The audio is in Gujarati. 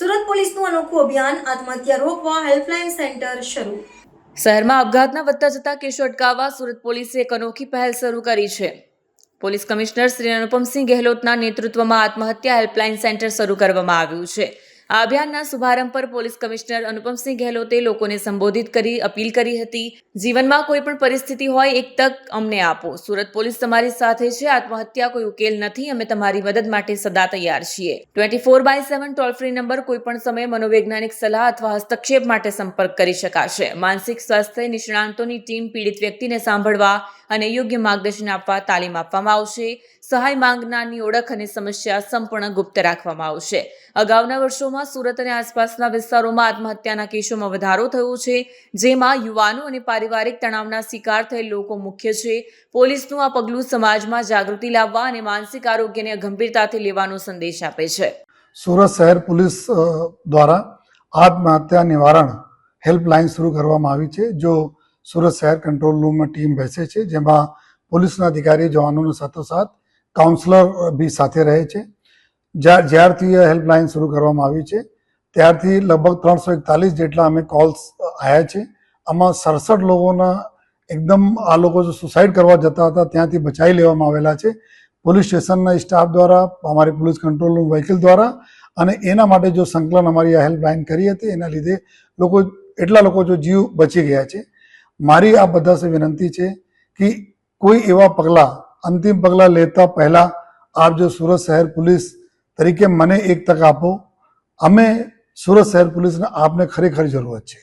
સુરત પોલીસનું અનોખું અભિયાન આત્મહત્યા રોકવા હેલ્પલાઇન સેન્ટર શરૂ। શહેરમાં આપઘાતના વધતા જતા કેસો અટકાવવા સુરત પોલીસે એક અનોખી પહેલ શરૂ કરી છે। પોલીસ કમિશનર શ્રી અનુપમસિંહ ગેહલોતના નેતૃત્વમાં આત્મહત્યા હેલ્પલાઇન સેન્ટર શરૂ કરવામાં આવ્યું છે। આ અભિયાનના શુભારંભ પર પોલીસ કમિશનર અનુપમસિંહ ગેહલોતે લોકોને સંબોધિત કરી અપીલ કરી હતી, જીવનમાં કોઈ પણ પરિસ્થિતિ હોય, એક તક અમને આપો। સુરત પોલીસ તમારી સાથે છે। આત્મહત્યા કોઈ ઉકેલ નથી। અમે તમારી મદદ માટે સદા તૈયાર છીએ। 24/7 ટોલ ફ્રી નંબર કોઈ પણ સમયે મનોવૈજ્ઞાનિક સલાહ અથવા હસ્તક્ષેપ માટે સંપર્ક કરી શકાશે। માનસિક સ્વાસ્થ્ય નિષ્ણાંતોની ટીમ પીડિત વ્યક્તિને સાંભળવા અને યોગ્ય માર્ગદર્શન આપવા તાલીમ આપવામાં આવશે। સહાય માંગનારની ઓળખ અને સમસ્યા સંપૂર્ણ ગુપ્ત રાખવામાં આવશે। અગાઉના વર્ષોમાં સુરત અને આસપાસના વિસ્તારોમાં આત્મહત્યાના કેસોમાં વધારો થયો છે, જેમાં યુવાનો અને પારિવારિક તણાવના શિકાર થયેલ લોકો મુખ્ય છે। પોલીસનું આ પગલું સમાજમાં જાગૃતિ લાવવા અને માનસિક આરોગ્યને ગંભીરતાથી લેવાનો સંદેશ આપે છે। સુરત શહેર પોલીસ દ્વારા આત્મહત્યા નિવારણ હેલ્પલાઇન શરૂ કરવામાં આવી છે। જો સુરત શહેર કંટ્રોલ રૂમમાં ટીમ બેસે છે, જેમાં પોલીસના અધિકારી જવાનોની સાથોસાથ કાઉન્સલર બી સાથે રહે છે। જ્યારથી આ હેલ્પલાઇન શરૂ કરવામાં આવી છે ત્યારથી લગભગ 341 જેટલા અમે કોલ્સ આવ્યા છે। આમાં 67 લોકોના એકદમ આ લોકો જો સુસાઇડ કરવા જતા હતા ત્યાંથી બચાવી લેવામાં આવેલા છે પોલીસ સ્ટેશનના સ્ટાફ દ્વારા, અમારી પોલીસ કંટ્રોલ રૂમ વ્હીકલ દ્વારા। અને એના માટે જો સંકલન અમારી આ હેલ્પલાઇન કરી હતી, એના લીધે એટલા લોકો જો જીવ બચી ગયા છે। મારી આ બધા સે વિનંતી છે કે કોઈ એવા પગલાં, અંતિમ પગલાં લેતા પહેલાં આપ જો સુરત શહેર પોલીસ તરીકે મને એક તક આપો। અમે સુરત શહેર પોલીસને આપને ખરેખર જરૂરત છે।